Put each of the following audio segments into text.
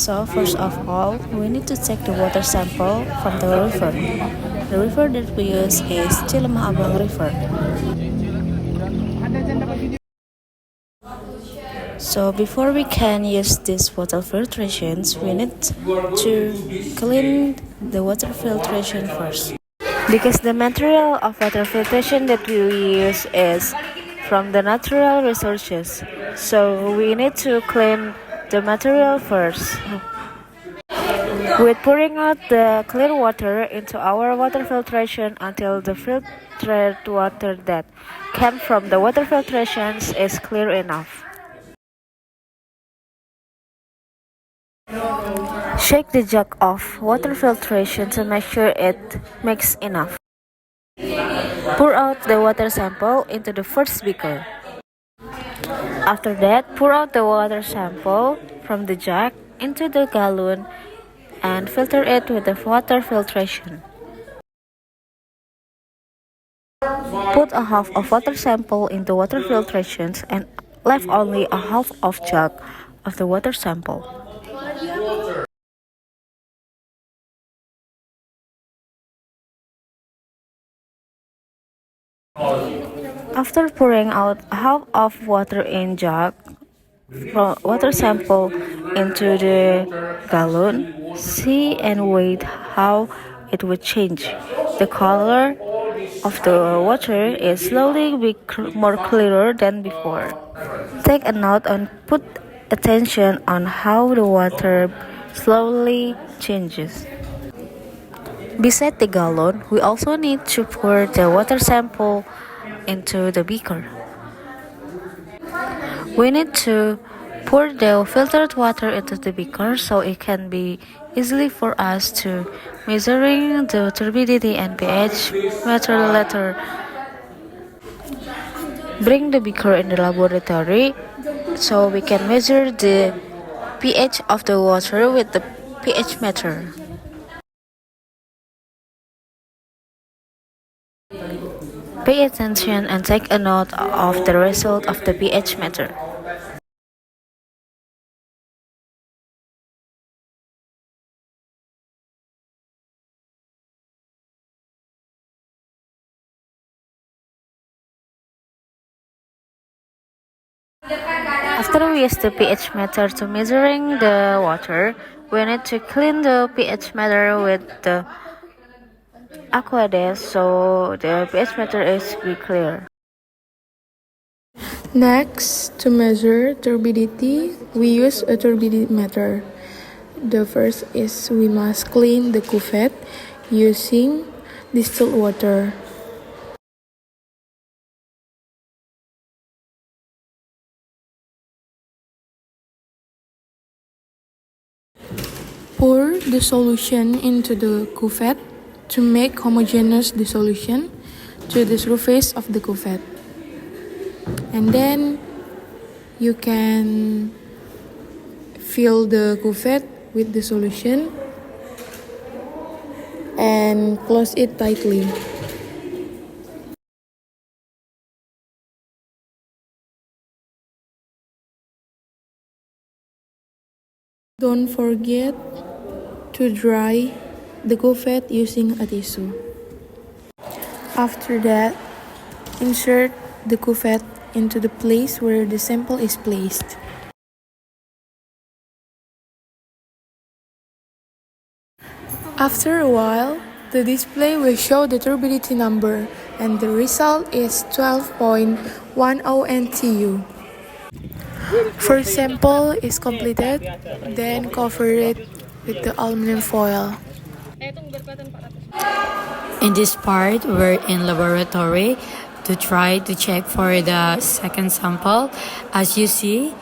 So first of all, we need to take the water sample from the river. The river that we use is Cilemah River. So before we can use these water filtrations, we need to clean the water filtration first. Because the material of water filtration that we use is from the natural resources, so we need to clean the material first. With pouring out the clear water into our water filtration until the filtered water that came from the water filtrations is clear enough. Shake the jug of water filtration to make sure it makes enough. Pour out the water sample into the first beaker. After that, pour out the water sample from the jug into the gallon and filter it with the water filtration. Put a half of water sample into water filtrations and left only a half of jug of the water sample. After pouring out half of water in jug from water sample into the gallon, see and wait how it would change. The color of the water is slowly more clearer than before. Take a note and put attention on how the water slowly changes. Beside the gallon, we also need to pour the water sample into the beaker. We need to pour the filtered water into the beaker so it can be easily for us to measuring the turbidity and pH meter later. Bring the beaker in the laboratory so we can measure the pH of the water with the pH meter. Pay attention and take a note of the result of the pH meter. After we use the pH meter to measuring the water, we need to clean the pH meter with the aqueous so the pH meter is clear. Next, to measure turbidity, we use a turbidity meter. The first is we must clean the cuvette using distilled water. Pour the solution into the cuvette to make homogeneous the solution to the surface of the cuvette. And then you can fill the cuvette with the solution and close it tightly. Don't forget to dry the cuvette using a tissue. After that, insert the cuvette into the place where the sample is placed. After a while, the display will show the turbidity number and the result is 12.10 NTU. First sample is completed, then cover it with the aluminum foil. In this part, we're in laboratory to try to check for the second sample. As you see,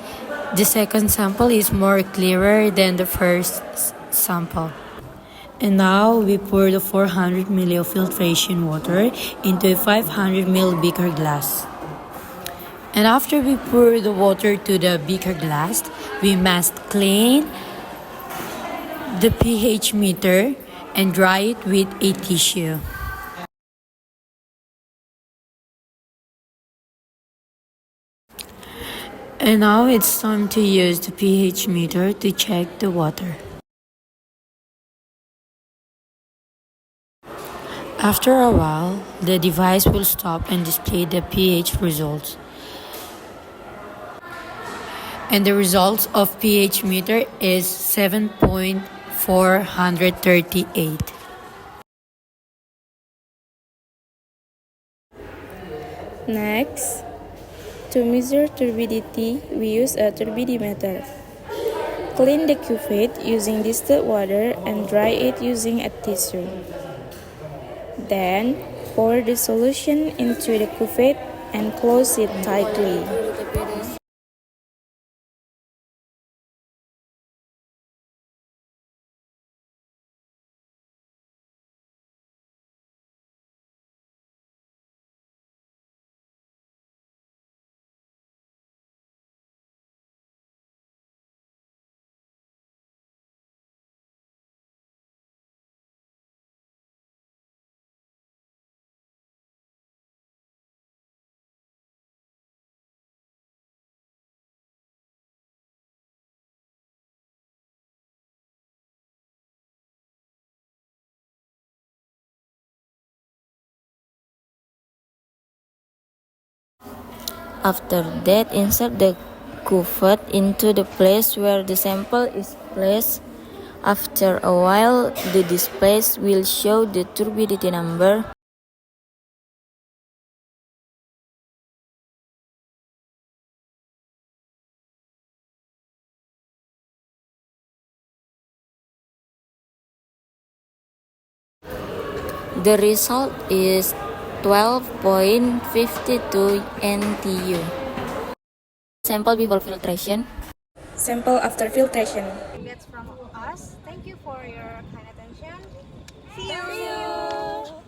the second sample is more clearer than the first sample. And now we pour the 400 ml of filtration water into a 500 ml beaker glass. And after we pour the water to the beaker glass, we must clean the pH meter and dry it with a tissue. And now it's time to use the pH meter to check the water. After a while, the device will stop and display the pH results. And the results of pH meter is 7.438. Next, to measure turbidity, we use a turbidimeter. Clean the cuvette using distilled water and dry it using a tissue. Then, pour the solution into the cuvette and close it tightly. After that, insert the cuvette into the place where the sample is placed. After a while, the display will show the turbidity number. The result is 12.52 NTU. Sample before filtration. Sample after filtration. That's from us. Thank you for your kind attention. See you.